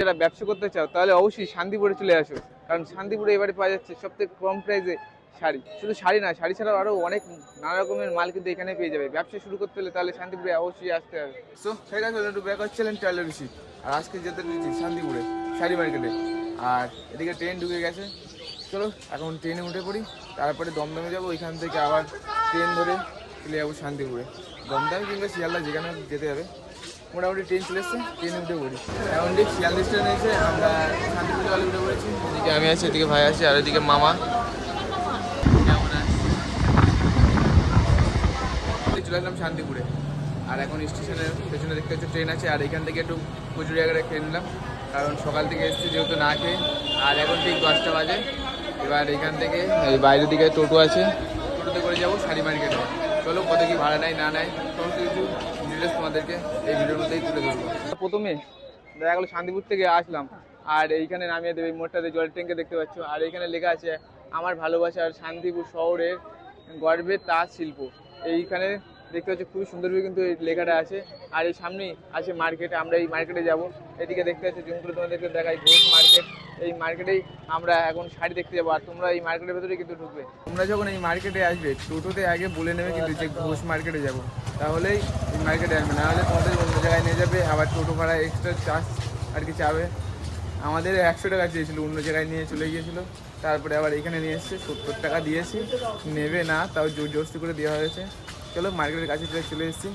যারা ব্যবসা করতে চাও তাহলে অবশ্যই শান্তিপুরে চলে আসো, কারণ শান্তিপুরে এবারে পাওয়া যাচ্ছে সবথেকে কম প্রাইসে শাড়ি। শুধু শাড়ি না, শাড়ি ছাড়াও আরও অনেক নানা রকমের মাল কিন্তু এখানে পেয়ে যাবে। ব্যবসা শুরু করতে হলে তাহলে শান্তিপুরে অবশ্যই আসতে হবে। সো ঠিক আছে, একটু ব্যাক হচ্ছিলেন ট্রাভেল বেশি, আর আজকে যেতে দিচ্ছি শান্তিপুরে শাড়ি মার্কেটে। আর এদিকে ট্রেন ঢুকে গেছে, চলো এখন ট্রেনে উঠে পড়ি, তারপরে দমদমে যাবো, ওইখান থেকে আবার ট্রেন ধরে চলে যাবো শান্তিপুরে। দমদম কিংবা শিয়ালদা যেখানে যেতে হবে। মোটামুটি ট্রেন চলে এসছে, ট্রেনে উঠে পড়ি। এখন ঠিক শিয়ালদা স্টেশনে এসে আমরা শান্তিপুরে জলে উঠে পড়েছি। এদিকে আমি আছি, এদিকে ভাই আছে, আর এদিকে মামা। চলে আসলাম শান্তিপুরে, আর এখন স্টেশনের পেছনে দেখতে হচ্ছে ট্রেন আছে, আর এখান থেকে একটু কুচুরিয়াঘাটে খেয়ে নিলাম, কারণ সকাল থেকে এসেছি যেহেতু না খেয়ে। আর এখন ঠিক 10টা বাজে। এবার এখান থেকে এই বাইরের দিকে টোটো আছে, টোটোতে করে যাবো শাড়ি মার্কেটে। চলো কত কি ভাড়া নেয় না নেয় সমস্ত কিছু ডিটেলস তোমাদেরকে এই ভিডিওর মধ্যেই তুলে ধরবো। প্রথমে দেখা গেলো শান্তিপুর থেকে আসলাম, আর এইখানে নামিয়ে দেবে মোটটাতে জলের ট্যাঙ্কে দেখতে পাচ্ছ, আর এইখানে লেখা আছে আমার ভালোবাসার শান্তিপুর শহরের গর্বের তাঁত শিল্প। এইখানে দেখতে পাচ্ছি খুবই সুন্দরভাবে কিন্তু এই লেখাটা আছে। আর এই সামনেই আছে মার্কেট, আমরা এই মার্কেটে যাব। এদিকে দেখতে পাচ্ছি জুমগুলো তোমাদেরকে দেখাই, ঘোষ মার্কেট। এই মার্কেটেই আমরা এখন শাড়ি দেখতে যাবো, আর তোমরা এই মার্কেটের ভেতরে কিন্তু ঢুকবে। তোমরা যখন এই মার্কেটে আসবে টোটোতে আগে বলে নেবে কিন্তু যে ঘোষ মার্কেটে যাব, তাহলেই এই মার্কেটে আসবে, নাহলে তোমাদের অন্য জায়গায় নিয়ে যাবে, আবার টোটো ভাড়া এক্সট্রা চার্জ আর কি চাবে। আমাদের 100 টাকা চেয়েছিলো, অন্য জায়গায় নিয়ে চলে গিয়েছিলো, তারপরে আবার এখানে নিয়ে এসছে 70 টাকা দিয়েছি, নেবে না, তাও জোর জবরদস্তি করে দেওয়া হয়েছে। চলো মার্কেটের কাছে চলে এসেছি,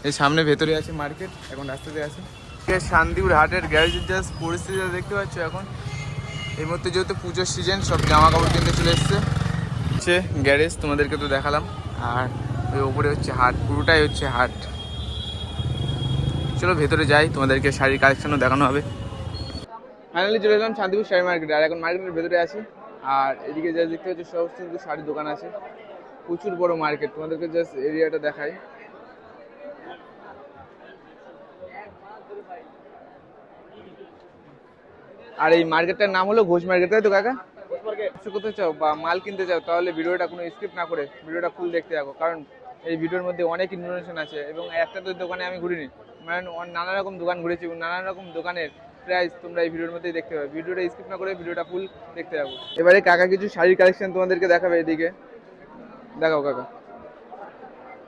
এই সামনে ভেতরে আছে মার্কেট, এখন রাস্তাতে আছে। শান্তিপুর হাটের গ্যারেজের জাস্ট পরিস্থিতি দেখতে পাচ্ছ এখন এই মুহূর্তে, যেহেতু পুজোর সিজন, সব জামা কাপড় কিনতে চলে এসছে। হচ্ছে গ্যারেজ, তোমাদেরকে তো দেখালাম, আর ওই ওপরে হচ্ছে হাট, পুরোটাই হচ্ছে হাট। চলো ভেতরে যাই, তোমাদেরকে শাড়ির কালেকশনও দেখানো হবে। ফাইনালি চলে এলাম শান্তিপুর শাড়ি মার্কেটে, আর এখন মার্কেটের ভেতরে আছি। আর এদিকে যা দেখতে হচ্ছে সমস্ত কিন্তু শাড়ির দোকান আছে, প্রচুর বড় মার্কেট। তোমাদেরকে জাস্ট এরিয়াটা দেখাই। আর এই মার্কেটটার নাম হলো ঘোষ মার্কেট, তাই তো কাকা? কিছু করতে চাও বা মাল কিনতে চাও তাহলে ভিডিওটা কোনো স্কিপ না করে ভিডিওটা ফুল দেখতে থাকো, কারণ এই ভিডিওর মধ্যে অনেক ইনফরমেশন আছে। এবং একটা তো দোকানে আমি ঘুরিনি, মানে নানা রকম দোকান ঘুরেছি, এবং নানা রকম দোকানের প্রাইস তোমরা এই ভিডিওর মধ্যেই দেখতে পাবে। ভিডিওটা স্কিপ না করে ভিডিওটা ফুল দেখতে থাকো। এবারে কাকা কিছু শাড়ির কালেকশন তোমাদেরকে দেখাবে, এদিকে দেখাও কাকা।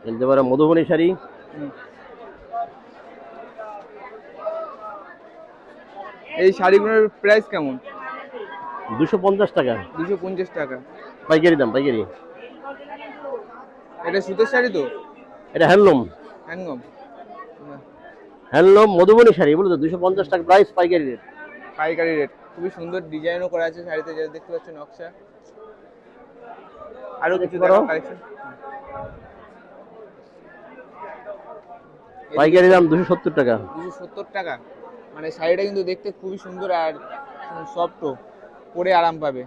বলতে পারো মধুবনী শাড়ি, এই শাড়িগুলোর প্রাইস কেমন? 250 টাকা। 250 টাকা পাইকারি দাম, পাইকারি। এটা সুতির শাড়ি তো? এটা handloom, handloom. Handloom Madhubani sari, বলে তো 250 টাকা প্রাইস, পাইকারি রেট। পাইকারি রেট। খুবই সুন্দর ডিজাইনও করা আছে শাড়িতে, যা দেখতে পাচ্ছ নকশা। আরো কিছু দেখাও কালেকশন। পাইকারি দাম 270 টাকা। 270 টাকা, মানে শাড়িটা কিন্তু দেখতে খুবই সুন্দর আর সফটও, পরে আরাম পাবে।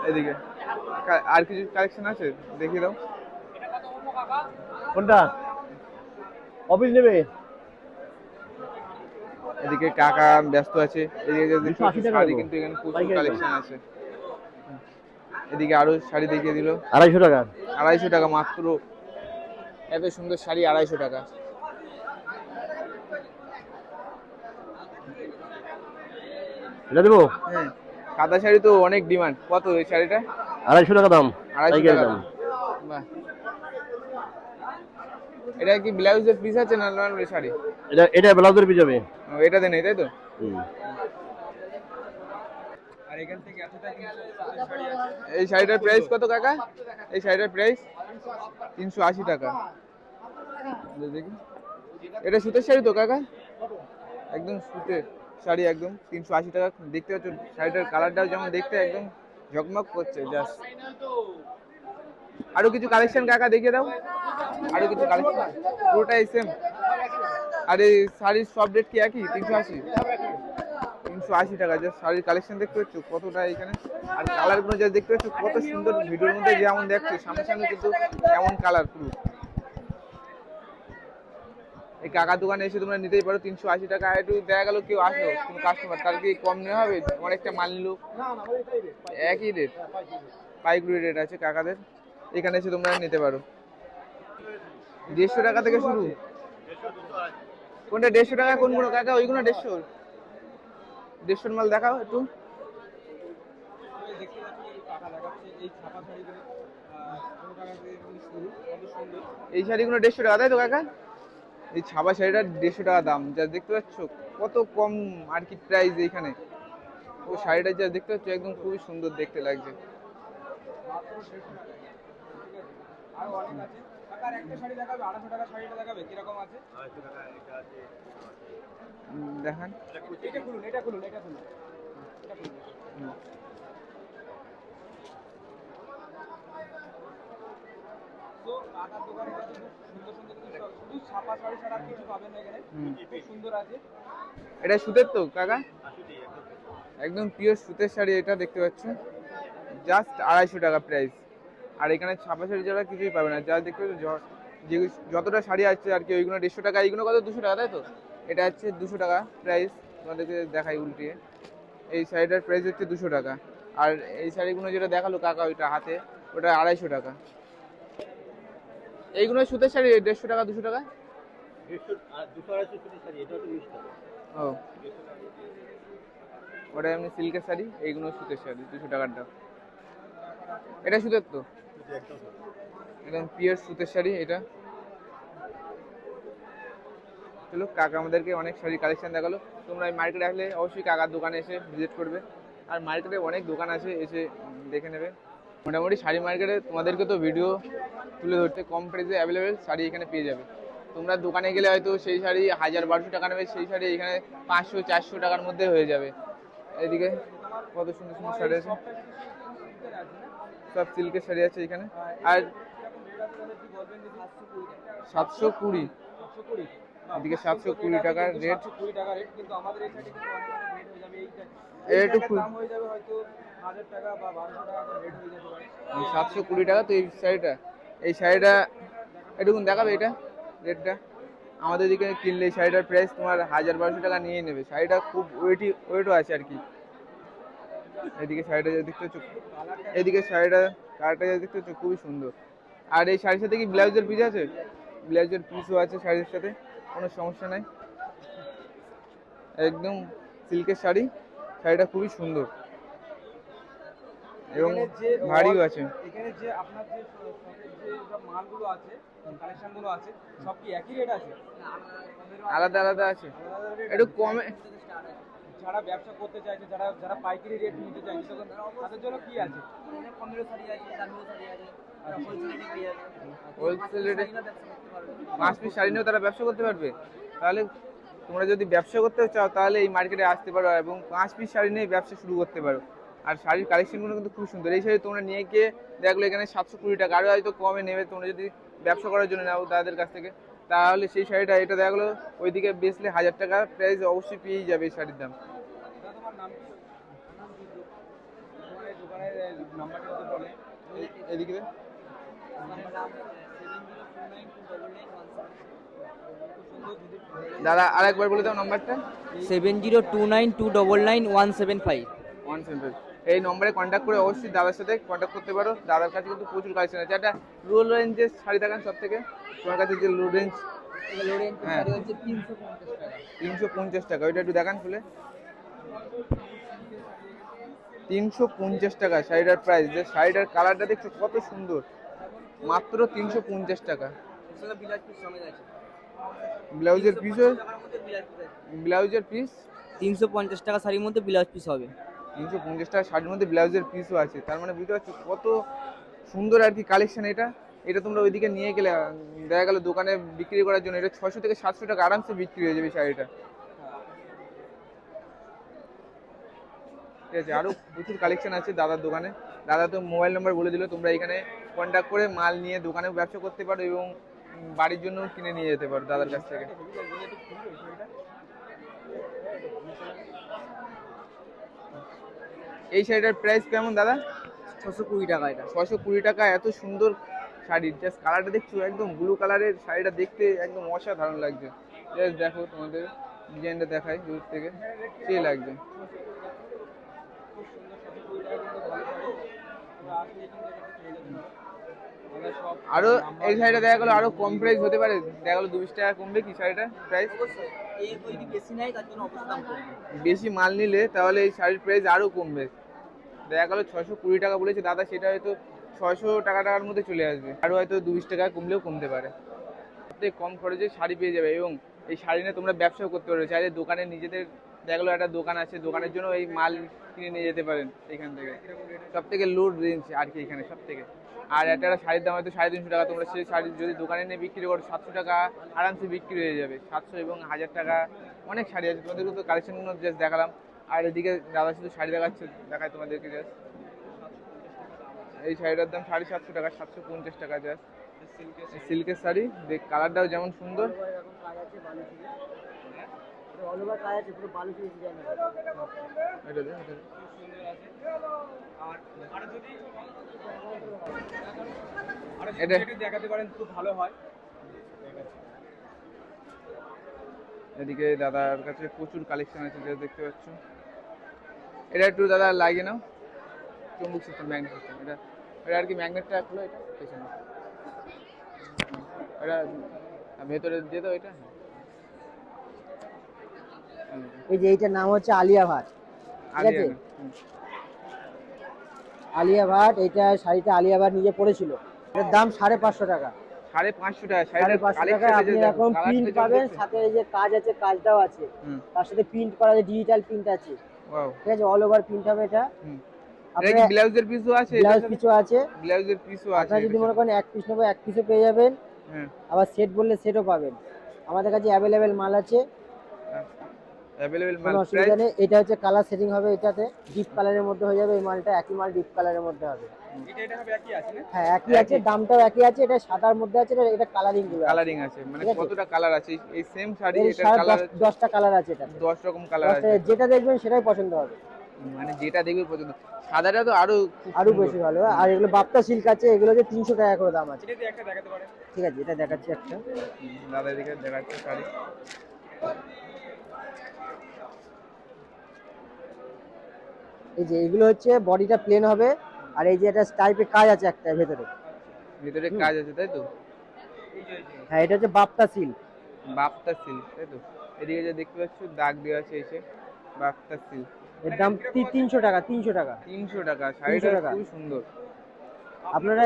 এদিকে আর কিছু কালেকশন আছে, দেখিয়ে দাও। কোনটা অফিস নেবে? এদিকে কাকা ব্যস্ত আছে, এদিকে শাড়ি কিন্তু এখানে প্রচুর পাইকারি কালেকশন আছে। এদিকে আরো শাড়ি দেখিয়ে দিল। 250 টাকা। 250 টাকা মাত্র, এত সুন্দর শাড়ি 250 টাকা। এটা দেবো? হ্যাঁ, সাদা শাড়ি তো অনেক ডিমান্ড। কত এই শাড়িটা? 250 টাকা দাম, 250 টাকা দাম। বাহ, এটা কি ব্লাউজের পিস আছে না নরমাল শাড়ি? এটা ব্লাউজের পিস হবে। এটা দেন, তাই তো? আর এখান থেকে এতটা শাড়ি আছে। এই শাড়িটার প্রাইস কত কাকা? এই শাড়িটার প্রাইস 380 টাকা। দেখি, এটা সুতির শাড়ি তো কাকা? একদম সুতির শাড়ি, একদম 380 টাকা। দেখতে পাচ্ছ শাড়িটার কালারটাও যেমন দেখতে একদম ঝকমক করছে জাস্ট। আরো কিছু কালেকশন কাকা দেখিয়ে দাও, আরো কিছু কালেকশন। পুরোটাই সেম। আর এই শাড়ির সব রেট কি একই? 380? 380 টাকা। জাস্ট শাড়ির কালেকশন দেখতে পাচ্ছ কতটা এখানে, আর কালারগুলো যা দেখতে পাচ্ছ কত সুন্দর। ভিডিওর মধ্যে যেমন দেখছো সামনে সামনে কিন্তু এমন কালার পুরো। এই কাকার দোকানে এসে তোমরা নিতেই পারো 380 টাকা। একটু দেখা গেল কেউ আসলো কোনো কাস্টমার, তার কি কম নেওয়া হবে? অনেকটা মাল নিল, একই রেট, পাইকারি রেট আছে কাকাদের। এখানে এসে তোমরা নিতে পারো। 150 টাকা থেকে শুরু। কোনটা 150 টাকা? কোনগুলো কাকা? ওইগুলো 150? 150 মাল দেখাও একটু। দেখতে পাচ্ছি এই কাকা দেখাচ্ছে এই ছাপা শাড়িগুলো 15 টাকা থেকে এগুলো শুরু, কত সুন্দর। এই শাড়িগুলো 150 টাকা, তাই তো কাকা? এই ছাপা শাড়িটা 150 টাকা দাম, যা দেখতে পাচ্ছ কত কম আর কি প্রাইস এইখানে। ও শাড়িটা যা দেখতে পাচ্ছ একদম খুবই সুন্দর দেখতে লাগছে। মাত্র 150 টাকা, ঠিক আছে। আরো অনেক আছে কাকার। একটা শাড়ি দেখাবে 250 টাকা, শাড়িটা দেখাবে কিরকম আছে? 250 টাকা এটা আছে। দেখান। এটা খুলুন, এটা খুলুন, এটা খুলুন, এটা খুলুন। তো কাকার দোকানে কিন্তু সুন্দর সুন্দর কিন্তু শুধু ছাপা শাড়ি ছাড়া আর কিছু পাবেন না এখানে। খুব সুন্দর আছে। এটা সুতের তো কাকা? একদম পিওর সুতের শাড়ি এটা দেখতে পাচ্ছ, জাস্ট 250 টাকা প্রাইস। আর এখানে ছাপা শাড়ি ছাড়া কিছুই পাবে না, যা দেখতে পাচ্ছ যে যতটা শাড়ি আছে আর কি ওইগুলো 150 টাকা, এইগুলো কত 200 টাকা, তাই তো? এটা হচ্ছে 200 টাকা প্রাইস। তোমাদেরকে দেখাই উল্টিয়ে, এই শাড়িটার প্রাইস হচ্ছে 200 টাকা। আর এই শাড়িগুলো যেটা দেখালো কাকা ওইটা হাতে, ওটা 250 টাকা। এইগুলো সুতের শাড়ি 150 টাকা 200 টাকা। 200 সুতির শাড়ি, এটা হচ্ছে 20 টাকা। ও, ওটা এমনি সিল্কের শাড়ি, এইগুলো সুতের শাড়ি 200 টাকার দাম। এটা সুতের তো, একদম পিওর সুতের শাড়ি এটা। চলো, কাকা আমাদেরকে অনেক শাড়ি কালেকশন দেখালো। তোমরা এই মার্কেটে আসলে অবশ্যই কাকার দোকানে এসে ভিজিট করবে। আর মার্কেটে অনেক দোকান আছে, এসে দেখে নেবে। মোটামুটি শাড়ি মার্কেটে তোমাদেরকে তো ভিডিও তুলে ধরতে, কম প্রাইসে অ্যাভেলেবেল শাড়ি এখানে পেয়ে যাবে। তোমরা দোকানে গেলে হয়তো সেই শাড়ি 1000-1200 টাকা নেবে, সেই শাড়ি এখানে 500-400 টাকার মধ্যে হয়ে যাবে। এদিকে কত সুন্দর সুন্দর শাড়ি আছে, সব সিল্কের শাড়ি আছে এখানে। আর 720, এদিকে 720 টাকার রেট। 720 টাকা রেট, কিন্তু আমাদের এই সাইডে কিন্তু অনেক অনেক রেট হয়ে যাবে। এর এই একটু শাড়িটার দাম হয়ে যাবে হয়তো 1000 টাকা বা 1200 টাকা করে রেট হয়ে যেতে পারে। 720 টাকা তো এই শাড়িটা এটুকুন দেখাবে এটা রেটটা। আমাদের দিকে কিনলে এই শাড়িটার প্রাইস তোমার 1000-1200 টাকা নিয়ে নেবে। শাড়িটা খুব ওয়েটও আছে আর কি। এদিকে শাড়িটা যা দেখতে হচ্ছে, এদিকে শাড়িটা কালারটা যা দেখতে হচ্ছে খুবই সুন্দর। আর এই শাড়ির সাথে কি ব্লাউজের পিস আছে? ব্লাউজের পিসও আছে শাড়ির সাথে, কোনো সমস্যা নাই। একদম সিল্কের শাড়ি, শাড়িটা খুবই সুন্দর এবং এখানে যে ভারীও আছে। এখানে যে আপনার যে শপের যে সব মালগুলো আছে, কালেকশনগুলো আছে, সব কি একই রেট আছে? আলাদা আলাদা আছে, আলাদা আলাদা রেট একটু আছে? কমে। যারা ব্যবসা করতে চাইছে, যারা যারা পাইকারি রেট নিতে চাইছে, তখন তাদের জন্য কি আছে? 15 শাড়ি আছে, 15 শাড়ি আছে, হোলসেল রেটে 5 পিস শাড়ি নিয়েও তারা ব্যবসা করতে পারবে। তাহলে তোমরা যদি ব্যবসা করতে চাও তাহলে এই মার্কেটে আসতে পারো এবং 5 পিস শাড়ি নিয়ে ব্যবসা শুরু করতে পারো। আর শাড়ির কালেকশনগুলো কিন্তু খুব সুন্দর। এই শাড়ি তোমরা নিয়ে গিয়ে দেখলো এখানে 720 টাকা, আরও হয়তো কমে নেবে তোমরা যদি ব্যবসা করার জন্য নাও তাদের কাছ থেকে। তাহলে সেই শাড়িটা এটা দেখলো ওইদিকে বেচলে 1000 টাকা প্রাইস অবশ্যই পেয়েই যাবে এই শাড়ির দাম। দাদা, তোমার নাম কি? তোমার এই দোকানের নাম্বারটা যদি বলে। এদিকে দাদা আরেকবার বলে দাও নাম্বারটা। 7029299175। 175, এই নম্বরে কন্ট্যাক্ট করে অবশ্যই দাদার সাথে কন্ট্যাক্ট করতে পারো। দাদার কাছে কিন্তু প্রচুর কালেকশন আছে। একটা লো রেঞ্জের শাড়ি দেখান সব থেকে, তোমার কাছে যে লো রেঞ্জ। হ্যাঁ, 350 টাকা, ওইটা একটু দেখান খুলে। 350 টাকা শাড়িটার প্রাইস। যে শাড়িটার কালারটা দেখছো কত সুন্দর, মাত্র 350 টাকা। ব্লাউজের পিসও, ব্লাউজের পিস 350 টাকা শাড়ির মধ্যে ব্লাউজ পিস হবে। 350 টাকা শাড়ির মধ্যে ব্লাউজের পিসও আছে। তার মানে বুঝতে পারছো কত সুন্দর আর কি কালেকশন এটা। এটা তোমরা ওইদিকে নিয়ে গেলে দেখা গেল দোকানে বিক্রি করার জন্য এটা 600 থেকে 700 টাকা আরামসে বিক্রি হয়ে যাবে শাড়িটা। ঠিক আছে, আরও প্রচুর কালেকশন আছে দাদার দোকানে। দাদা তো মোবাইল নাম্বার বলে দিল, তোমরা এখানে কন্ট্যাক্ট করে মাল নিয়ে দোকানেও ব্যবসা করতে পারো এবং বাড়ির জন্য কিনে নিয়ে যেতে পারো দাদার কাছ থেকে। এই শাড়িটার প্রাইস কেমন দাদা? 620 টাকা এটা। 620 টাকা, এত সুন্দর শাড়ি। জাস্ট কালারটা দেখছো একদম ব্লু কালারের, শাড়িটা দেখতে একদম অসাধারণ লাগছে। জাস্ট দেখো, তোমাদের ডিজাইনটা দেখাই দূর থেকে, সেই লাগছে। খুব সুন্দর 720 টাকা কিন্তু ভালো শাড়ি। তোমরা আসলে কিন্তু এখানে পেয়ে যাবেন। ভালো আমরা সব আরো নাম্বার- এই শাড়িটা দেখা গেলো আরো কম প্রাইস হতে পারে, দেখা গেলো 20 টাকা কমবে কি শাড়িটা প্রাইস? অবশ্যই এই যদি বেশি নেয় তার জন্য অবশ্যই দাম কমবে। বেশি মাল নিলে তাহলে এই শাড়ির প্রাইস আরো কমবে। দেখা গেলো 620 টাকা বলেছে দাদা, সেটা হয়তো 600 টাকার মধ্যে চলে আসবে, আরো হয়তো 20 টাকা কমলেও কমতে পারে। সবথেকে কম খরচে শাড়ি পেয়ে যাবে, এবং এই শাড়ি নিয়ে তোমরা ব্যবসাও করতে পারবে। চাইলে দোকানে নিজেদের দেখা গেলো একটা দোকান আছে, দোকানের জন্য এই মাল কিনে নিয়ে যেতে পারেন এখান থেকে। সব থেকে লো রেঞ্জ আর কি এখানে সব থেকে। আর একটা শাড়ির দাম হয়তো 350 টাকা, তোমরা সেই শাড়ি যদি দোকানে নিয়ে বিক্রি করো 700 টাকা আরামসে বিক্রি হয়ে যাবে। 700 এবং 1000 টাকা অনেক শাড়ি আছে, তোমাদেরকে তো কালেকশনগুলো জাস্ট দেখালাম। আর এদিকে দাদা শুধু শাড়ি দেখায় তোমাদেরকে জাস্ট। এই শাড়িটার দাম 750 টাকা, 750 টাকা জাস্ট। সিল্কের শাড়ি দেখ, কালারটাও যেমন সুন্দর। এরকম কাজ আছে বালুচুরি, অল ওভার কাজ আছে, পুরো বালুচুরি ডিজাইন আছে। এটা দে, এটা দে। সুন্দর আছে। আর আর যদি এটা- একটু দেখাতে পারেন খুব ভালো হয়। এদিকে দাদার কাছে প্রচুর কালেকশন আছে যা দেখতে পাচ্ছ। এটা একটু দাদা লাগিয়ে নাও, চুম্বক সিস্টেম, ম্যাগনেট সিস্টেম। এটা এটা আর কি ম্যাগনেটটা খোলো, এটা পেছনে এটা ভেতরে দিয়ে দাও এটা। এই যে এইটার নাম হচ্ছে আলিয়া ভাট, ঠিক আছে? আলিয়া, আলিয়া ভাট, এইটা শাড়িটা আলিয়া ভাট নিজে পরেছিল। এর দাম 550 টাকা। 550 টাকা শাড়িটার 550 টাকা আপনি কালেকশন। এখন প্রিন্ট পাবেন, সাথে এই যে কাজ আছে, কাজটাও আছে, তার সাথে প্রিন্ট করা আছে, ডিজিটাল প্রিন্ট আছে, ওয়াও। ঠিক আছে? অল ওভার প্রিন্ট হবে এটা। এটা কি ব্লাউজের পিসও আছে? ব্লাউজ পিসও আছে। ব্লাউজের পিসও আছে। আপনারা যদি মনে করেন এক পিস নেবো এক পিসও পেয়ে যাবেন, হ্যাঁ, আবার সেট বললে সেটও পাবেন। আমাদের কাছে অ্যাভেলেবেল মাল আছে, অ্যাভেলেবল মাল। কোনো অসুবিধা নেই। এটা হচ্ছে কালার সেটিং হবে, এটাতে ডিপ কালারের মধ্যে হয়ে যাবে। এই মালটা একই মাল ডিপ কালারের মধ্যে হবে। এটা হবে একই আছে না? হ্যাঁ একই আছে, দামটাও একই আছে। এটা সাদার মধ্যে আছে, এটা কালারিং গুলো আছে। কালারিং আছে, মানে ঠিক আছে? কতটা কালার আছে এই সেম শাড়ি? এর এটার কালার 10টা কালার আছে, এটা 10 রকম কালার আছে। যেটা দেখবেন সেটাই পছন্দ হবে, মানে যেটা দেখবে পছন্দ। সাদাটা তো আরো খুব আরো সুন্দর। বেশি ভালো। আর এগুলো বাপ্তা সিল্ক আছে, এগুলো যে 300 টাকা করে দাম আছে। এটা দিয়ে একটা দেখাতে পারেন। ঠিক আছে, এটা দেখাচ্ছি একটা। দাদা এদিকে দেখাচ্ছে শাড়ি। এই যে এগুলো হচ্ছে বডিটা প্লেন হবে, আর এই যে এটা টাইপের কাজ আছে একটা ভেতরে। ভিতরে কাজ আছে তাই তো? হ্যাঁ এটা হচ্ছে বাপ্তা সিল্ক। বাপ্তা সিল্ক তাই তো? এদিকে যে দেখতে পাচ্ছ দাগ দেওয়া আছে এসে, বাপ্তা সিল্ক। এর দাম 300 টাকা। 300 টাকা। 300 টাকা শাড়িটা টাকা। খুব সুন্দর। আপনারা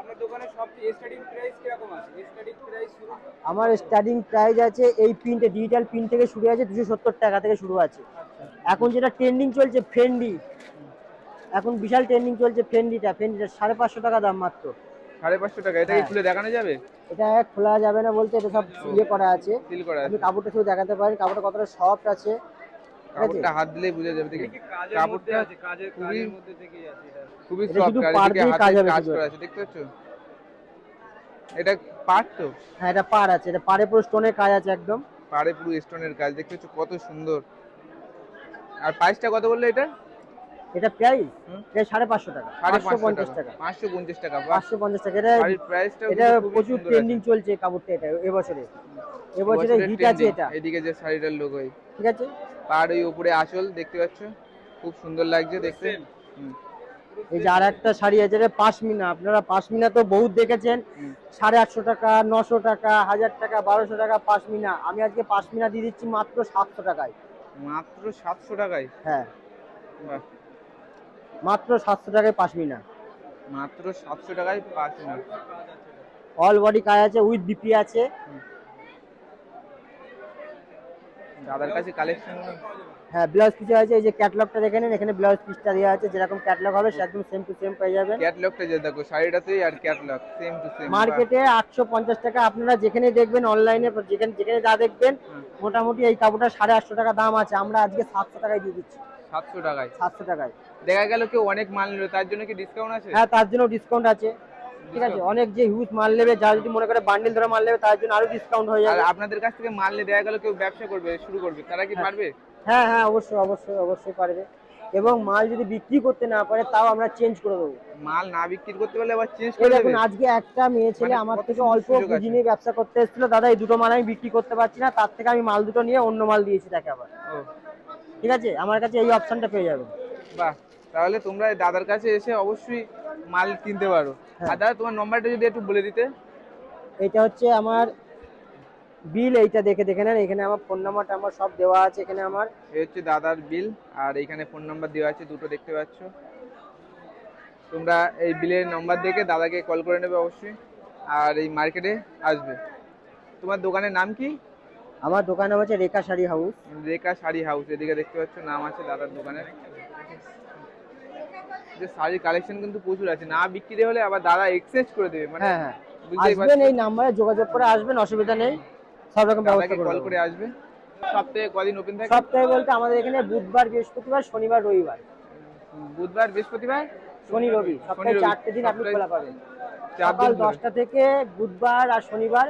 আপনার দোকানে সব স্টার্টিং প্রাইস কিরকম আছে? স্টার্টিং প্রাইস শুরু আমার স্টার্টিং প্রাইস আছে, এই প্রিন্টে ডিজিটাল প্রিন্ট থেকে শুরু আছে 270 টাকা থেকে শুরু আছে। এখন যেটা ট্রেন্ডিং চলছে ফেন্ডি, এখন বিশাল ট্রেন্ডিং চলছে ফেন্ডিটা 550 টাকা দাম মাত্র। 550 টাকা। এটা কি হ্যাঁ। খুলে দেখানো যাবে? এটা খোলা যাবে না বলতে, এটা সব করা আছে, সিল করা আপনি আছে। কাপড়টা শুধু দেখাতে পারেন, কাপড়টা কতটা সফট আছে, ঠিক আছে? কাপড়টা হাত দিলেই বোঝা যাবে। দেখি কাজের মধ্যে কাপড়টা আছে, কাজের মধ্যে থেকেই আছে এটা। খুবই এটা সফট, শুধু আর পাড় এদিকে দিয়ে হাতে কাজ হবে কাজ শুধু। করা আছে দেখতে পাচ্ছ? এটা পাট তো? হ্যাঁ এটা পাড় আছে, এটা পাড়ে পুরো স্টোনের কাজ আছে একদম। পাড়ে পুরো স্টোনের কাজ দেখতে পাচ্ছ কত সুন্দর। আর প্রাইসটা কত বললে এটা? এটা প্রাইস হুম। এটা 550 টাকা। 550 টাকা। 550 টাকা। 550 টাকা। এটা শাড়ির প্রাইসটা এটা প্রচুর ট্রেন্ডিং চলছে কাপড়টা, এটা এবছরে হিট আছে এটা, এদিকে যে শাড়িটার লোক হয়, ঠিক আছে? পাড় ওই উপরে আঁচল দেখতে পাচ্ছ, খুব সুন্দর লাগছে দেখতে। হুম, এই যে আর একটা শাড়ি আছে, এটা পাশমিনা। আপনারা পাশমিনা তো বহুত দেখেছেন, হুম। 850 টাকা, 900 টাকা, 1000 টাকা, 1200 টাকা পাশমিনা। আমি আজকে পাশমিনা দিয়ে দিচ্ছি মাত্র 700 টাকায়। মাত্র 700 টাকায়? হ্যাঁ বাহ, মাত্র 700 টাকায় পাশমিনা। মাত্র 700 টাকায় পাঁচ মিনিট। অল বডি কাজ আছে, উইথ বিপি আছে। দাদার কাছে কালেকশন। হ্যাঁ ব্লাউজ পিস আছে, এই যে ক্যাটালগটা দেখে নিন, এখানে ব্লাউজ পিসটা দেওয়া আছে, যেরকম ক্যাটালগ হবে সেরকম সেম টু সেম পেয়ে যাবেন। ক্যাটলগটা যে দেখো শাড়িটাতেই, আর ক্যাটলগ সেম টু সেম। মার্কেটে 850 টাকা, আপনারা যেখানে দেখবেন অনলাইনে, যেখানে যেখানে যা দেখবেন মোটামুটি এই কাপড়টা 850 টাকা দাম আছে। আমরা আজকে 700 টাকায় দিয়ে দিচ্ছি। 700 টাকায়? 700 টাকায়। দেখা গেল কেউ অনেক মাল নিল, তার জন্য কি ডিসকাউন্ট আছে? হ্যাঁ তার জন্য ডিসকাউন্ট আছে, ঠিক আছে? অনেক যে হিউজ মাল নেবে, যা যদি মনে করে বান্ডিল ধরে মাল নেবে, তার জন্য আরো ডিসকাউন্ট হয়ে আর যাবে। আপনাদের কাছ থেকে মাল নিয়ে দেখা গেল কেউ ব্যবসা করবে, শুরু করবে, তারা কি পারবে? হ্যাঁ হ্যাঁ অবশ্যই অবশ্যই অবশ্যই পারবে। এবং মাল যদি বিক্রি করতে না পারে তাও আমরা চেঞ্জ করে দেবো। মাল না বিক্রি করতে পারলে আবার চেঞ্জ এই করে দেখুন দেবে? আজকে একটা মেয়ে ছেলে মানে আমার কত থেকে সুন্দর অল্প সুযোগ পুঁজি আছে। নিয়ে ব্যবসা করতে এসেছিল, দাদা এই দুটো মাল আমি বিক্রি করতে পারছি না, তার থেকে আমি মাল দুটো নিয়ে অন্য মাল দিয়েছি তাকে আবার, ও ঠিক আছে? আমার কাছে এই অপশনটা পেয়ে যাবেন। বাহ, তাহলে তোমরা এই দাদার কাছে এসে অবশ্যই মাল কিনতে পারো। হ্যাঁ। আর দাদা তোমার নম্বরটা যদি একটু বলে দিতে। এটা হচ্ছে আমার বিল, এইটা দেখে দেখে নেন, এখানে আমার ফোন নাম্বারটা আমার সব দেওয়া আছে এখানে আমার। এই হচ্ছে দাদার বিল, আর এইখানে ফোন নাম্বার দেওয়া আছে, দুটো দেখতে পাচ্ছ। তোমরা এই বিলের নাম্বার দেখে দাদাকে কল করে নেবে অবশ্যই, আর এই মার্কেটে আসবে। তোমার দোকানের নাম কি? আমার দোকান নাম হচ্ছে রেখা শাড়ি হাউস। রেখা শাড়ি হাউস, এদিকে দেখতে পাচ্ছ নাম আছে দাদার দোকানের। যে শাড়ির কালেকশন কিন্তু প্রচুর আছে, না বিক্রি হলে আবার দাদা এক্সচেঞ্জ করে দেবে, মানে হ্যাঁ হ্যাঁ, বুঝতেই আসবেন পারছো। এই নাম্বারে যোগাযোগ করে আসবেন, অসুবিধা নেই, সব রকম ব্যবস্থা দাদাকে করে কল দেবো। করে আসবে। সপ্তাহে কদিন ওপেন থাকে? সপ্তাহে বলতে আমাদের এখানে বুধবার, বৃহস্পতিবার, শনিবার, রবিবার, বুধবার, বৃহস্পতিবার, শনি, রবি, সপ্তাহে রবি। 4টে দিন আপনি সপ্তাহে খোলা পাবেন। 4 সকাল দিন খোলা। 10টা থেকে বুধবার আর শনিবার,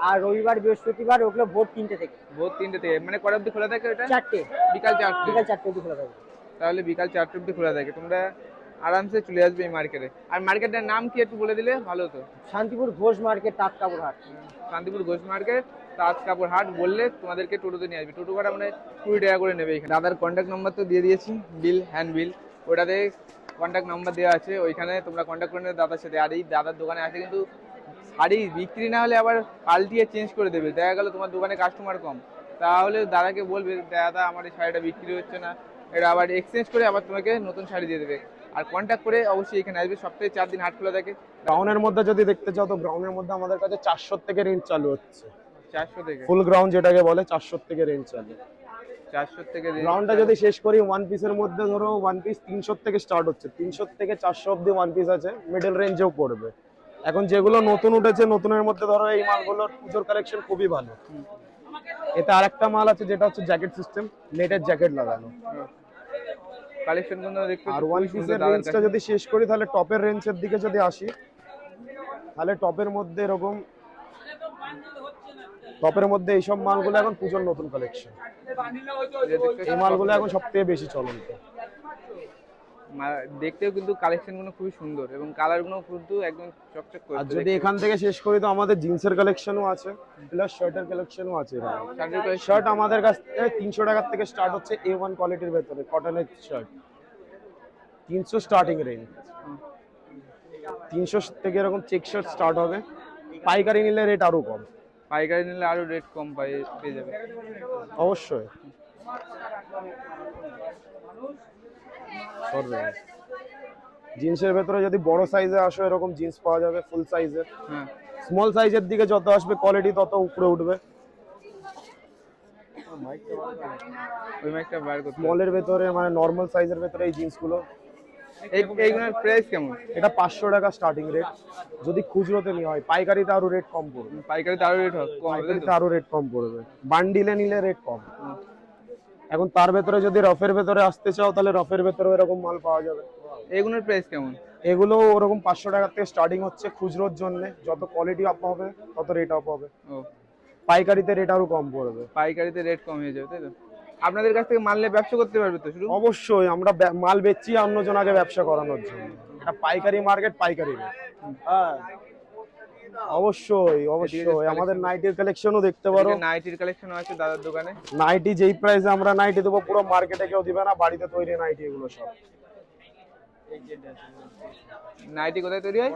আর রবিবার বৃহস্পতিবার ওগুলো ভোর 3টে থেকে। ভোর 3টে থেকে, মানে কটা অবধি খোলা থাকে ওটা? 4টে, বিকাল 4টে। বিকাল 4টে অবধি খোলা থাকবে। তাহলে বিকাল 4টে অবধি খোলা থাকে, তোমরা আরামসে চলে আসবে এই মার্কেটে। আর মার্কেটের নাম কি একটু বলে দিলে ভালো হতো। শান্তিপুর ঘোষ মার্কেট, তাঁত কাপড় হাট। শান্তিপুর ঘোষ মার্কেট, তাজ কাপড় হাট বললে তোমাদেরকে টোটোতে নিয়ে আসবে। টোটো ভাড়া মানে 20 টাকা করে নেবে এখানে। দাদার কন্ট্যাক্ট নাম্বার তো দিয়ে দিয়েছি, বিল, হ্যান্ড বিল, ওটাতে কন্ট্যাক্ট নাম্বার দেওয়া আছে, ওইখানে তোমরা কন্ট্যাক্ট করে নেবে দাদার সাথে। আর এই দাদার দোকানে আসে কিন্তু শাড়ি বিক্রি না হলে আবার পাল্টিয়ে চেঞ্জ করে দেবে। দেখা গেল তোমার দোকানে কাস্টমার কম, তাহলে দাদাকে বলবে দাদা আমার এই শাড়িটা বিক্রি হচ্ছে না, এটা আবার এক্সচেঞ্জ করে আবার তোমাকে নতুন শাড়ি দিয়ে দেবে। আর কন্ট্যাক্ট করে অবশ্যই এখানে আসবে, সপ্তাহে 4 দিন হাট খোলা থাকে। গ্রাউন্ডের মধ্যে যদি দেখতে চাও তো গ্রাউন্ডের মধ্যে আমাদের কাছে 400 থেকে রেঞ্জ চালু হচ্ছে। 400 থেকে, ফুল গ্রাউন্ড যেটাকে বলে 400 থেকে রেঞ্জ চালু। 400 থেকে গ্রাউন্ডটা যদি শেষ করি ওয়ান পিসের মধ্যে ধরো ওয়ান পিস 300 থেকে স্টার্ট হচ্ছে, 300 থেকে 400 অব্দি ওয়ান পিস আছে, মিডল রেঞ্জেও পড়বে। এখন যেগুলো নতুন উঠেছে নতুনের মধ্যে ধরো এই মালগুলোর পুজোর কালেকশন খুবই ভালো। এতে আরেকটা মাল আছে যেটা হচ্ছে জ্যাকেট সিস্টেম, নেটের জ্যাকেট লাগানো। কালেকশন গুলো দেখতে আর ওয়ান পিসের রেঞ্জটা যদি শেষ করি তাহলে টপের রেঞ্জের দিকে যদি আসি, তাহলে টপের মধ্যে এরকম, টপের মধ্যে এইসব মালগুলো এখন পুজোর নতুন কালেকশন। এই মালগুলো এখন সবথেকে বেশি চলন্ত। দেখতেও কিন্তু কালেকশন গুলো খুবই সুন্দর এবং কালার গুলো কিন্তু একদম চকচক করে। আর যদি এখান থেকে শেষ করি তো আমাদের জিন্সের কালেকশনও আছে, প্লাস শার্টের কালেকশনও আছে। শার্ট আমাদের কাছ থেকে 300 টাকার থেকে স্টার্ট হচ্ছে, A1 কোয়ালিটির ভেতরে কটনের শার্ট 300 স্টার্টিং রেঞ্জ। 300 থেকে এরকম চেক শার্ট স্টার্ট হবে। পাইকারি নিলে রেট আরো কম। পাইকারি নিলে আরো রেট কম পেয়ে যাবে অবশ্যই। জিন্সের ভেতরে যদি বড় সাইজে আসো এরকম জিন্স পাওয়া যাবে ফুল সাইজের। হ্যাঁ, স্মল সাইজের দিকে যত আসবে কোয়ালিটি তত উপরে উঠবে। ওই মাইকটা বার করতে হবে। স্মলের ভেতরে মানে নর্মাল সাইজের ভেতরে এই জিন্সগুলো, এইগুলোর প্রাইস কেমন? এটা 500 টাকা স্টার্টিং রেট যদি খুচরোতে নিয়ে হয়। পাইকারিতে আরো রেট কম পড়বে। পাইকারিতে আরো রেট কম হবে, তাই পাইকারিতে তো? আরো রেট কম পড়বে, বান্ডিলে নিলে রেট কম। এখন তার ভেতরে যদি রফের ভেতরে আসতে চাও তাহলে রফের ভেতরে এরকম মাল পাওয়া যাবে। এইগুলোর প্রাইস কেমন? এগুলো ওরকম 500 টাকা থেকে স্টার্টিং হচ্ছে খুচরোর জন্য। যত কোয়ালিটি আপ হবে তত রেট আপ হবে। ও, পাইকারিতে রেট আরো কম পড়বে। পাইকারিতে রেট কম হয়ে যাবে, তাই তো? আপনাদের কাছ থেকে মাল নিয়ে ব্যবসা করতে পারবে তো শুরু? অবশ্যই আমরা মাল বেচছি অন্যজন আগে ব্যবসা করানোর জন্য। এটা পাইকারি মার্কেট, পাইকারি রেট। হ্যাঁ অবশ্যই অবশ্যই। আমাদের নাইটির কালেকশনও দেখতে পারো। নাইটির কালেকশন আছে দাদার দোকানে। নাইটি যেই প্রাইসে আমরা নাইটি দেবো পুরো মার্কেটে কেউ দিবে না, বাড়িতে তৈরি নাইটি এগুলো সব। নাইটি কোথায় তৈরি হয়?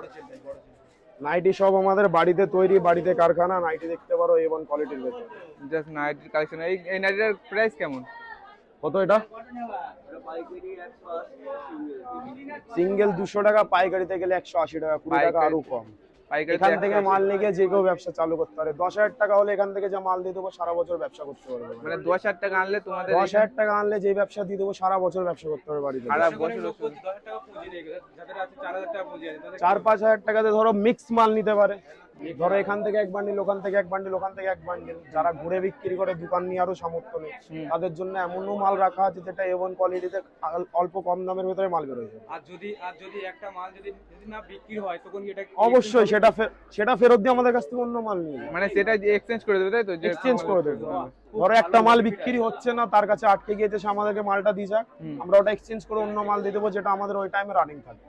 নাইটি সব আমাদের বাড়িতে তৈরি, বাড়িতে কারখানা। নাইটি দেখতে পারো A1 কোয়ালিটির ভেতর। জাস্ট নাইটির কালেকশন। এই নাইটিটার প্রাইস কেমন? কত এটা? সিঙ্গেল 200 টাকা, পাইকারিতে গেলে 180 টাকা, 20 টাকা আরো কম। পাইকারিতে এখান থেকে মাল নিয়ে যে কেউ ব্যবসা চালু করতে পারে। 10,000 টাকা হলে এখান থেকে যা মাল দিয়ে দেবো সারা বছর ব্যবসা করতে পারবে। মানে 10,000 টাকা আনলে তোমাদের 10,000 টাকা আনলে যে ব্যবসা দিয়ে দেবো সারা বছর ব্যবসা করতে পারবে বাড়িতে। সারা বছর 10,000 টাকা পুঁজি রেখে যাদের আছে 4,000 টাকা পুঁজি আছে তাদের 4-5,000 টাকাতে ধরো মিক্স মাল নিতে পারে। ধরো এখান থেকে এক বান্ডিল, ওখান থেকে এক বান্ডিল, ওখান থেকে এক বান্ডিল। যারা ঘুরে বিক্রি করে, দোকান নিয়ে আরো সামর্থ্য নেই, তাদের জন্য এমনও মাল রাখা আছে যেটা A1 কোয়ালিটিতে অল্প কম দামের ভিতরে মাল বেরোয় যাবে। আর যদি একটা মাল যদি না বিক্রি হয় তখন কি এটা অবশ্যই সেটা ফেরত দিয়ে আমাদের কাছ থেকে অন্য মাল নিয়ে মানে সেটা এক্সচেঞ্জ করে দেবে, তাই তো? এক্সচেঞ্জ করে দেবো। ধরো একটা মাল বিক্রি হচ্ছে না, তার কাছে আটকে গিয়েছে, সে আমাদেরকে মালটা দিয়ে যাক, আমরা ওটা এক্সচেঞ্জ করে অন্য মাল দিয়ে দেবো যেটা আমাদের ওই টাইমে রানিং থাকে।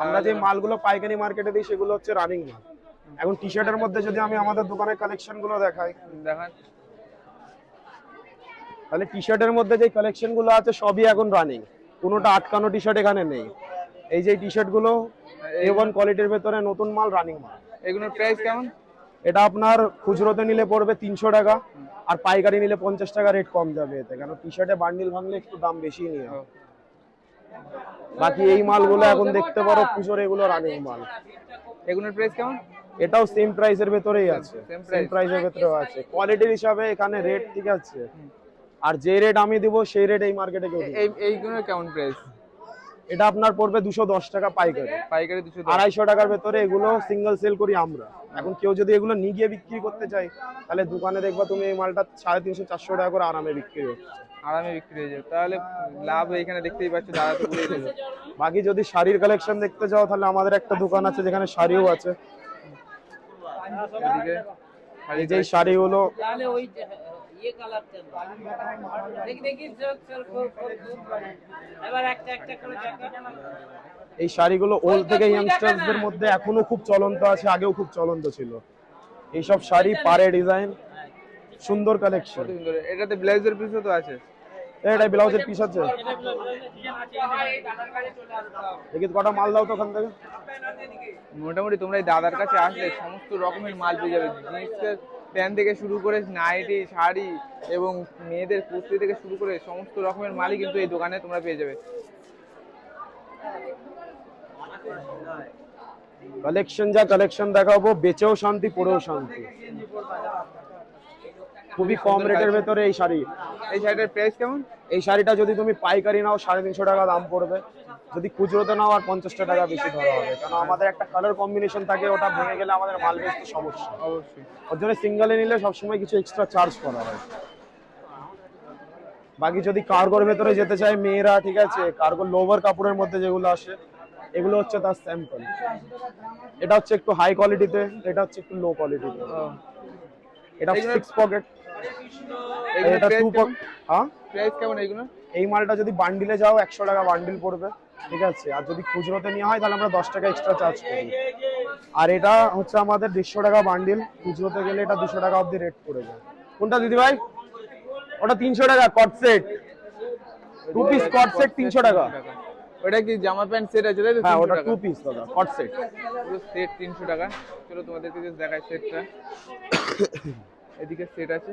আমরা যে মালগুলো পাইকারি মার্কেটে দিই সেগুলো হচ্ছে রানিং মাল। এখন টি শার্টের মধ্যে যদি আমি আমাদের দোকানের কালেকশন গুলো দেখাই, দেখান। তাহলে টি শার্টের মধ্যে যে কালেকশন গুলো আছে সবই এখন রানিং, কোনোটা আটকানো টি শার্ট এখানে নেই। এই যে টি শার্ট গুলো A1 কোয়ালিটির ভেতরে নতুন মাল, রানিং মাল। এগুলোর প্রাইস কেমন? এটা আপনার খুচরোতে নিলে পড়বে 300 টাকা, আর পাইকারি নিলে 50 টাকা রেট কম যাবে এতে, কারণ টি শার্টে বান্ডিল ভাঙলে একটু দাম বেশি নিয়ে হয়। বাকি এই মালগুলো এখন দেখতে পারো পুজোর, এগুলো রানিং মাল। এগুলোর প্রাইস কেমন? এটাও সেম প্রাইসের ভেতরেই আছে, Same সেম price? প্রাইসের ভেতরেও আছে। কোয়ালিটির হিসাবে এখানে রেট ঠিক আছে, আর যে রেট আমি দিব সেই রেট এই মার্কেটে কেউ দিবে না। এইগুলোর কেমন প্রাইস? এটা আপনার পড়বে 210 টাকা পাইকারি, পাইকারি 210। 250 টাকার ভেতরে এগুলো সিঙ্গেল সেল করি আমরা। এখন কেউ যদি এগুলো নিয়ে গিয়ে বিক্রি করতে চাই, তাহলে দোকানে দেখবা তুমি এই মালটা 350-400 টাকা করে আরামে বিক্রি হচ্ছে। আরামে বিক্রি হয়ে যাবে, তাহলে লাভ এখানে দেখতেই পাচ্ছ, দাদা তো বলেই দিল। বাকি যদি শাড়ির কালেকশন দেখতে যাও, তাহলে আমাদের একটা দোকান আছে যেখানে শাড়িও আছে। এদিকে এই যে শাড়িগুলো, তাহলে ওই ইয়ে কালারটা দেখি দেখি এবার একটা একটা করে দেখা। এই শাড়িগুলো ওল্ড থেকে ইয়াংস্টারদের মধ্যে এখনো খুব চলন্ত আছে, আগেও খুব চলন্ত ছিল। এইসব শাড়ি পারে ডিজাইন, সুন্দর কালেকশন। কত সুন্দর। এটাতে ব্লাউজের পিসও তো আছে। এটা ব্লাউজের পিস আছে, দেখি কটা মাল দাও তো ওখান থেকে। মোটামুটি তোমরা এই দাদার কাছে আসলে সমস্ত রকমের মাল পেয়ে যাবে, জিন্সের প্যান্ট থেকে শুরু করে নাইটি, শাড়ি এবং মেয়েদের কুর্তি থেকে শুরু করে সমস্ত রকমের মালই কিন্তু এই দোকানে তোমরা পেয়ে যাবে। কালেকশন যা কালেকশন দেখাবো, বেচেও শান্তি, পরেও শান্তি। খুবই কম রেটের ভেতরে এই শাড়ি। এই শাড়িটার প্রাইস কেমন? এই শাড়িটা যদি তুমি পাইকারি নাও 350 টাকা দাম পড়বে, যদি খুচরোতে নাও আর 50 টাকা বেশি ধরা হবে, কারণ আমাদের একটা কালার কম্বিনেশন থাকে, ওটা ভেঙে গেলে আমাদের মাল বেচতে সমস্যা। অবশ্যই। ওর জন্য সিঙ্গেলে নিলে সবসময় কিছু এক্সট্রা চার্জ করা হয়। বাকি যদি কার্গোর ভেতরে যেতে চায় মেয়েরা, ঠিক আছে, কার্গো লোভার কাপড়ের মধ্যে যেগুলো আসে, এগুলো হচ্ছে তার স্যাম্পল। এটা হচ্ছে একটু হাই কোয়ালিটিতে, এটা হচ্ছে একটু লো কোয়ালিটিতে। এটা 6 পকেট, এটা 2 পকেট। হ্যাঁ, প্রাইস কেমন এইগুলো? এই মালটা যদি বান্ডিলে যাও 100 টাকা বান্ডিল পড়বে, ঠিক আছে, আর যদি খুচরোতে নেওয়া হয় তাহলে আমরা 10 টাকা এক্সট্রা চার্জ করি। আর এটা হচ্ছে আমাদের 150 টাকা বান্ডিল, খুচরোতে গেলে এটা 200 টাকা অবধি রেট পড়ে যায়। কোনটা দিদি ভাই? ওটা 300 টাকা কট সেট, 2 পিস কট সেট 300 টাকা। ওটা কি জামা প্যান্ট সেট আছে তাই তো? হ্যাঁ, 300 ওটা টাকা। 2 পিস দাদা, কট সেট। পুরো সেট 300 টাকা। চলো তোমাদেরকে জাস্ট দেখাই সেটটা। এদিকে সেট আছে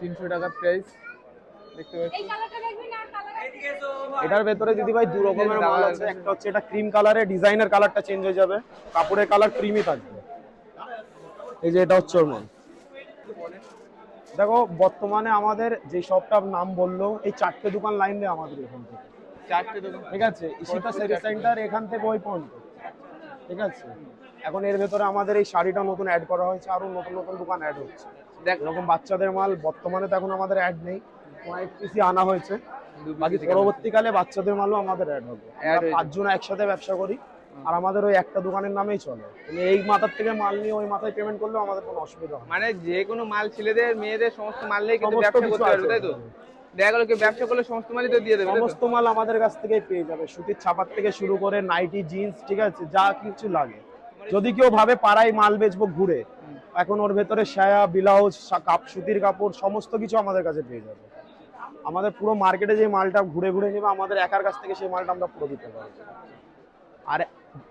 300 টাকা প্রাইস, দেখতে পাচ্ছ। এটার ভেতরে দিদি ভাই 2 রকমের মাল আছে। একটা হচ্ছে এটা ক্রিম কালারে, ডিজাইনের কালারটা চেঞ্জ হয়ে যাবে, কাপড়ের কালার ক্রিমই থাকবে। এই যে এটা হচ্ছে ওর মাল। দেখো বর্তমানে আমাদের যে শপটার নাম বললো, এই 4টে দোকান লাইন দেয় আমাদের এখান থেকে, 4টে দোকান। ঠিক আছে, ইশিতা সেল সেন্টার এখান থেকে ওই পর্যন্ত, ঠিক আছে। এখন এর ভেতরে আমাদের এই শাড়িটা নতুন অ্যাড করা হয়েছে, আরো নতুন নতুন দোকান অ্যাড হচ্ছে। দেখ এরকম বাচ্চাদের মাল বর্তমানে তো এখন আমাদের অ্যাড নেই, কয়েক পিসি আনা হয়েছে। বাকি থেকে পরবর্তীকালে বাচ্চাদের মালও আমাদের অ্যাড হবে। Add আমরা হয়েছে। 5 জন একসাথে ব্যবসা করি, আর আমাদের ওই একটা দোকানের নামেই চলে। তুমি এই মাথার থেকে মাল নিয়ে ওই মাথায় পেমেন্ট করলেও আমাদের কোনো অসুবিধা হবে না। মানে যে কোনো মাল, ছেলেদের মেয়েদের সমস্ত মাল নিয়ে কিন্তু সমস্ত ব্যবসা কিছু করতে পারবে, আছে। তাই তো? দেখা গেল কেউ ব্যবসা করলে সমস্ত মালই তো দিয়ে দেবে, তাই তো? সমস্ত মাল আমাদের কাছ থেকেই পেয়ে যাবে, সুতির ছাপার থেকে শুরু করে নাইটি, জিন্স, ঠিক আছে, যা কিছু লাগে। যদি কেউ ভাবে পাড়ায় মাল বেচবো ঘুরে, এখন ওর ভেতরে সায়া, ব্লাউজ, সুতির কাপড় সমস্ত কিছু আমাদের কাছে পেয়ে যাবে। আমাদের পুরো মার্কেটে যে মালটা ঘুরে ঘুরে নেবে, আমাদের একার কাছ থেকে সেই মালটা আমরা পুরো দিতে পারবো। আর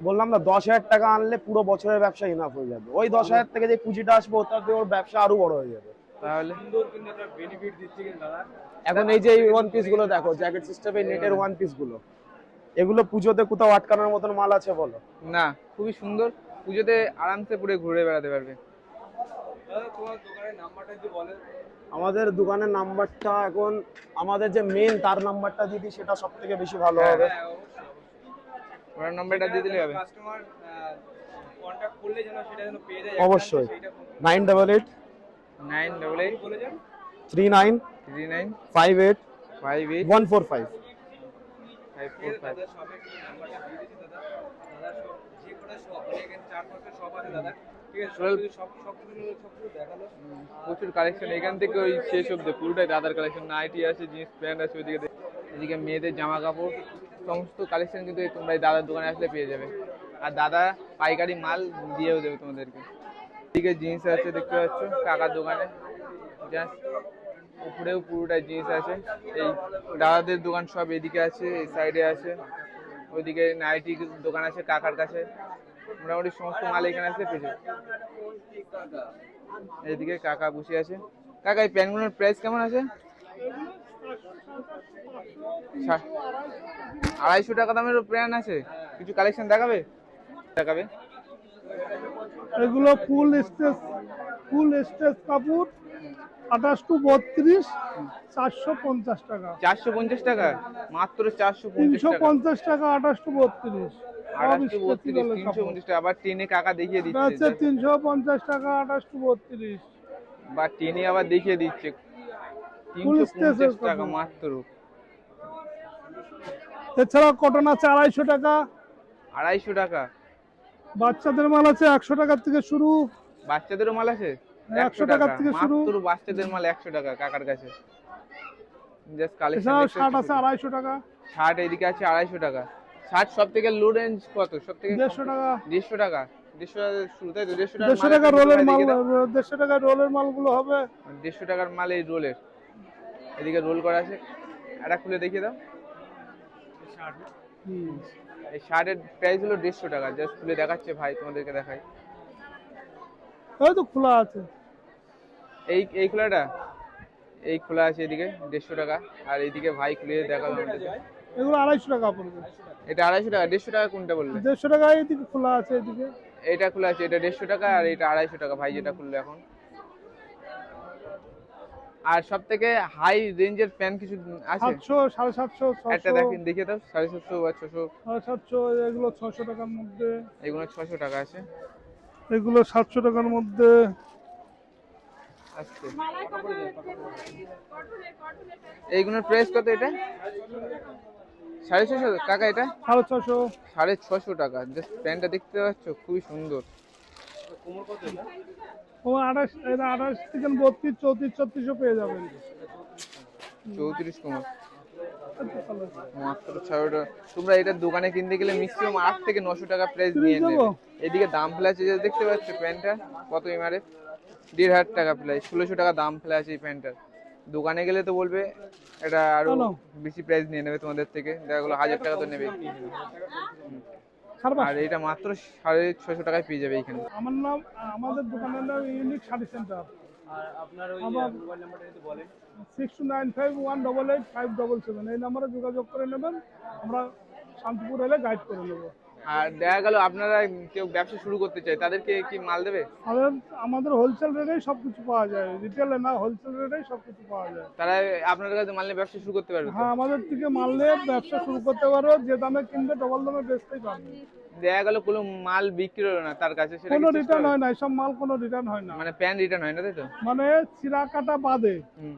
বললাম না, 10,000 টাকা আনলে পুরো বছরের ব্যবসা ইনাফ হয়ে যাবে। ওই 10,000 থেকে যে পুঁজিটা আসবে, ওটাতে ওর ব্যবসা আরো বড় হয়ে যাবে। তাহলে বেনিফিট দিচ্ছে কিন্তু দাদা। এখন এই যে এই ওয়ান পিস গুলো দেখো, জ্যাকেট সিস্টেমে নেটের ওয়ান পিস গুলো, এগুলো পুজোতে কোথাও আটকানোর মতন মাল আছে বলো? না, খুবই সুন্দর। পুজোতে আরামসে পুরো ঘুরে বেড়াতে পারবে। দাদা তোমার দোকানের নাম্বারটা যদি বলেন। আমাদের দোকানের নাম্বারটা এখন আমাদের যে মেন তার নাম্বারটা দিদি, সেটা সব থেকে বেশি ভালো হবে। ওনার নাম্বারটা দিয়ে দিলে হবে। কাস্টমার কন্টাক্ট করলে যেন সেটা যেন পেয়ে যায়। অবশ্যই 988 988 বলে যান। 39 39 58 58 145। 545। দাদা সবে নাম্বারটা দিয়ে দিয়েছি দাদা। দাদা সব যে কোটা সব মানে এখানে 4-5টা সব আছে দাদা। ঠিক আছে, সবগুলো দেখালো। প্রচুর কালেকশন এখান থেকে ওই শেষ অব্দি পুরোটাই দাদার কালেকশন। নাইটি আছে, জিন্স প্যান্ট আছে, ওইদিকে এদিকে মেয়েদের জামা কাপড়, সমস্ত কালেকশন কিন্তু তোমরা এই দাদার দোকানে আসলে পেয়ে যাবে। আর দাদা পাইকারি মাল দিয়েও দেবে তোমাদেরকে। এদিকে জিন্স আছে, দেখতে পাচ্ছ কাকার দোকানে, জাস্ট উপরেও পুরোটাই জিন্স আছে। এই দাদাদের দোকান সব এদিকে আছে, এই সাইডে আছে, ওইদিকে নাইটি দোকান আছে কাকার কাছে, মোটামুটি সমস্ত মাল এখানে আছে পেয়েছে। এইদিকে কাকা বসে আছে। কাকা এই প্যান্টগুলোর প্রাইস কেমন আছে? 250 টাকা দামের প্যান্ট আছে। কিছু কালেকশন দেখাবে? এগুলো ফুল স্টেজ কাপড় 28 to 32 450 টাকা। 450 টাকা মাত্র? 450 টাকা? 350 টাকা 28 to 32। 28 to 32 350 টাকা। আবার টেনে কাকা দেখিয়ে এটা হচ্ছে দিচ্ছে 350 টাকা 28 to 32। বা টেনে আবার দেখিয়ে দিচ্ছে Full 350 stretch টাকা কাপড়। মাত্র। এছাড়া কটন আছে 250 টাকা। 250 টাকা? বাচ্চাদের মাল আছে 100 টাকা থেকে শুরু। বাচ্চাদেরও মাল আছে 100 টাকা থেকে শুরু। মাত্র বাচ্চাদের মাল 100 টাকা কাকার কাছে। Just collection. এছাড়াও শার্ট আছে 250 টাকা। শার্ট এইদিকে আছে 250 টাকা। শার্ট সব থেকে লো রেঞ্জ কত? সব থেকে 150 টাকা। 150 টাকা? 150 টাকা শুরু, তাই তো? 150 150 টাকার টাকা মাল রোলের মাল, দেখিয়ে দাও। 150 টাকা রোলের মালগুলো হবে। 150 টাকার মাল এই রোলের, এদিকে রোল করা আছে। এটা খুলে দেখিয়ে দাও। এই শার্টের প্রাইস হলো 150 টাকা। জাস্ট খুলে দেখাচ্ছে ভাই, তোমাদেরকে দেখাই। ওই তো খোলা আছে। এই খোলাটা, এই খোলা আছে এদিকে 150 টাকা। আর এইদিকে ভাই খুলে দেখালো আমাদেরকে। এগুলো 250 টাকা পড়বে। এটা 250 টাকা? 150 টাকা কোনটা বললে? 150 টাকা এইদিকে খোলা আছে এদিকে। এটা খোলা আছে, এটা 150 টাকা। আর এটা 250 টাকা ভাই যেটা খুললো এখন। আর সব থেকে হাই রেঞ্জের প্যান্ট কিছু আছে? 700, 750, একটা 600। দেখিয়ে দাও। 750 বা 600? 750, এগুলো 600 টাকার মধ্যে। এগুলো 600 টাকা আছে। এগুলো 700 টাকার মধ্যে। আচ্ছা, এইগুলোর প্রাইস কত? এটা 650 কাকা? এটা 650। 650 টাকা। জাস্ট প্যান্টটা দেখতে পাচ্ছ, খুবই সুন্দর। ও 28, এটা 28 থেকে 32, 34, 36 পেয়ে যাবেন। 34 কোমর মাত্র 600 টাকা। তোমরা এটা দোকানে কিনতে গেলে মিনিমাম 8 থেকে 900 টাকা প্রাইস নিয়ে নেবে। এদিকে দাম ফেলা আছে, যে দেখতে পাচ্ছ প্যান্টটা কত এমআরএফ, 1500 টাকা প্রাইস, 1600 টাকা দাম ফেলা আছে এই প্যান্টটার। দোকানে গেলে তো বলবে এটা আরো বেশি প্রাইস নিয়ে নেবে তোমাদের থেকে, দেখা গেলো 1000 টাকা তো নেবে। আর এটা মাত্র 650 টাকায় পেয়ে যাবে এখানে। আমার নাম, আমাদের দোকানের নাম ইউনিক শাড়ি সেন্টার। আর আপনার ওই মোবাইল নাম্বারটা যদি বলেন। 6295185577 এই নম্বরে যোগাযোগ করে নেবেন। আমরা শান্তিপুর এলে গাইড করে নেবো। আর দেখা গেল আপনারা কেউ ব্যবসা শুরু করতে চায়, তাদেরকে কি মাল দেবে? আমাদের হোলসেল রেটেই সবকিছু পাওয়া যায়, রিটেলে না, হোলসেল রেটেই সবকিছু পাওয়া যায়। তারা আপনার কাছে মাল নিয়ে ব্যবসা শুরু করতে পারবে তো? হ্যাঁ, আমাদের থেকে মাল নিয়ে ব্যবসা শুরু করতে পারো। যে দামে কিনবে ডবল দামে বেচতেই পারবে। দেখা গেল কোনো মাল বিক্রি হলো না তার কাছে, সেটা কোনো কি চেষ্টা রিটার্ন হবে? হয় না, সব মাল কোনো রিটার্ন হয় না। মানে প্যান্ট রিটার্ন হয় না, তাই তো? মানে ছিঁড়া কাটা বাদে। হুম,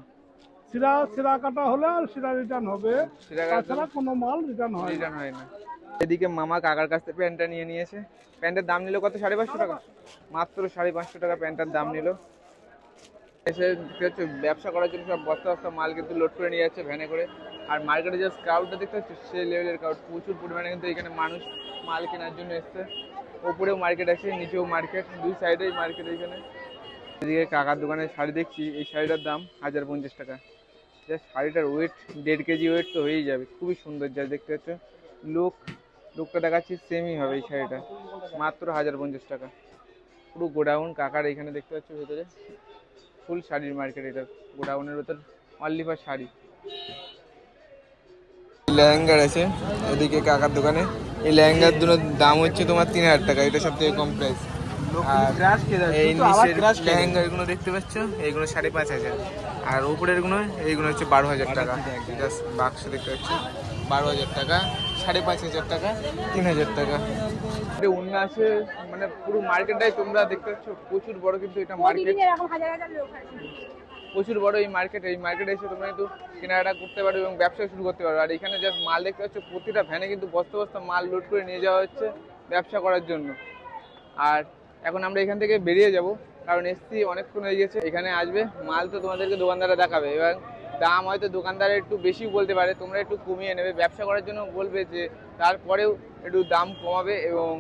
ছিঁড়া কাটা হলে আর ছিঁড়া রিটার্ন হবে, ছিঁড়া কাটা তাছাড়া কোনো মাল রিটার্ন হয় না। রিটার্ন হয় না। এদিকে মামা কাকার কাছ থেকে প্যান্টটা নিয়ে নিয়েছে। প্যান্টের দাম নিল কত? 550 টাকা। মাত্র 550 টাকা প্যান্টের দাম নিল। এসে দেখতে হচ্ছে ব্যবসা করার জন্য সব বস্তা বস্তা মাল কিন্তু লোড করে নিয়ে যাচ্ছে ভ্যানে করে। আর মার্কেটে যে ক্রাউডটা দেখতে হচ্ছে, সেই লেভেলের ক্রাউড, প্রচুর পরিমাণে কিন্তু এখানে মানুষ মাল কেনার জন্য এসছে। ওপরেও মার্কেট আছে, নিচেও মার্কেট, দুই সাইডেই মার্কেট এখানে। এদিকে কাকার দোকানে শাড়ি দেখছি, এই শাড়িটার দাম 1050 টাকা। জাস্ট শাড়িটার ওয়েট 1.5 কেজি ওয়েট তো হয়েই যাবে, খুবই সুন্দর। যা দেখতে পাচ্ছ লুকটা দেখাচ্ছি সেমই হবে এই শাড়িটা, মাত্র 1050 টাকা। পুরো গোডাউন কাকার এখানে দেখতে পাচ্ছ ভেতরে, ফুল শাড়ির মার্কেট এটা। গোডাউনের ভেতর অনলি ফর শাড়ি। লেহেঙ্গার আছে এদিকে কাকার দোকানে। এই লেহেঙ্গার দুটোর দাম হচ্ছে তোমার 3000 টাকা, এটা সব থেকে কম প্রাইস। এই নিচের লেহেঙ্গাগুলো দেখতে পাচ্ছ, এইগুলো 5500। আর উপরের গুলো এইগুলো হচ্ছে 12000 টাকা। জাস্ট বাক্স দেখতে পাচ্ছ, 12000 টাকা, 5500 টাকা, 3000 টাকা। এটা অন্য আছে, মানে পুরো মার্কেটটাই তোমরা দেখতে পাচ্ছ, প্রচুর বড় কিন্তু এটা মার্কেট, প্রচুর বড় এই মার্কেট। এই মার্কেটে এসে তোমরা কিন্তু কেনাকাটা করতে পারো এবং ব্যবসা শুরু করতে পারো। আর এখানে জাস্ট মাল দেখতে পাচ্ছ, প্রতিটা ভ্যানে কিন্তু বস্তা বস্তা মাল লোড করে নিয়ে যাওয়া হচ্ছে ব্যবসা করার জন্য। আর এখন আমরা এখান থেকে বেরিয়ে যাব, কারণ এসছি অনেকক্ষণ হয়ে গেছে। এখানে আসবে মাল তো তোমাদেরকে দোকানদাররা দেখাবে, এবার দাম হয়তো দোকানদার একটু বেশি বলতে পারে, তোমরা একটু কমিয়ে নেবে। ব্যবসা করার জন্য বলবে যে, তারপরেও একটু দাম কমাবে এবং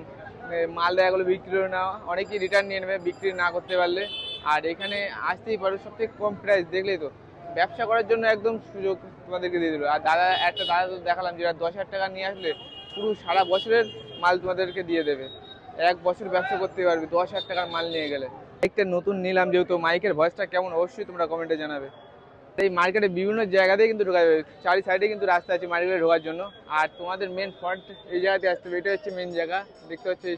মাল দেখা গেলো বিক্রি না, অনেকেই রিটার্ন নিয়ে নেবে বিক্রি না করতে পারলে। আর এখানে আসতেই পারো, সবথেকে কম প্রাইস, দেখলেই তো ব্যবসা করার জন্য একদম সুযোগ তোমাদেরকে দিয়ে দিল। আর একটা দাদা তো দেখালাম, যেটা 10,000 টাকা নিয়ে আসলে পুরো সারা বছরের মাল তোমাদেরকে দিয়ে দেবে। 1 বছর ব্যবসা করতে পারবে 10,000 টাকার মাল নিয়ে গেলে। একটা নতুন নিলাম যেহেতু, মাইকের ভয়েসটা কেমন অবশ্যই তোমরা কমেন্টে জানাবে। এই মার্কেটে বিভিন্ন জায়গাতেই কিন্তু ঢোকা যাবে, চারি সাইডে কিন্তু রাস্তা আছে মার্কেটে ঢোকার জন্য। আর তোমাদের মেন ফ্রন্ট এই জায়গাতে আসতে হবে, এটা হচ্ছে মেন জায়গা। দেখতে হচ্ছে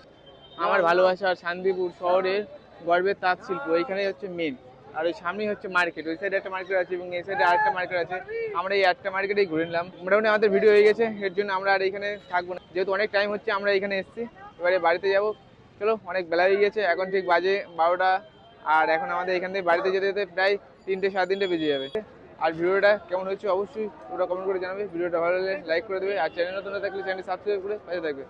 আমার ভালোবাসা আর শান্তিপুর শহরের গর্বের তাঁত শিল্প, এইখানেই হচ্ছে মেন। আর ওই সামনেই হচ্ছে মার্কেট, ওই সাইডে একটা মার্কেট আছে এবং এই সাইডে আরেকটা মার্কেট আছে। আমরা এই একটা মার্কেটেই ঘুরে নিলাম। মোটামুটি আমাদের ভিডিও হয়ে গেছে, এর জন্য আমরা আর এখানে থাকবো না, যেহেতু অনেক টাইম হচ্ছে আমরা এখানে এসেছি। এবারে বাড়িতে যাব, চলো অনেক বেলা হয়ে গেছে, এখন ঠিক বাজে 12টা। আর এখন আমাদের এখান থেকে বাড়িতে যেতে যেতে প্রায় 3টে 3:30 বেজে যাবে। আর ভিডিওটা কেমন হচ্ছে অবশ্যই তোমরা কমেন্ট করে জানাবে। ভিডিওটা ভালো লাগলে লাইক করে দেবে, আর চ্যানেল নতুন থাকলে চ্যানেলটি সাবস্ক্রাইব করে পাশে থাকবে।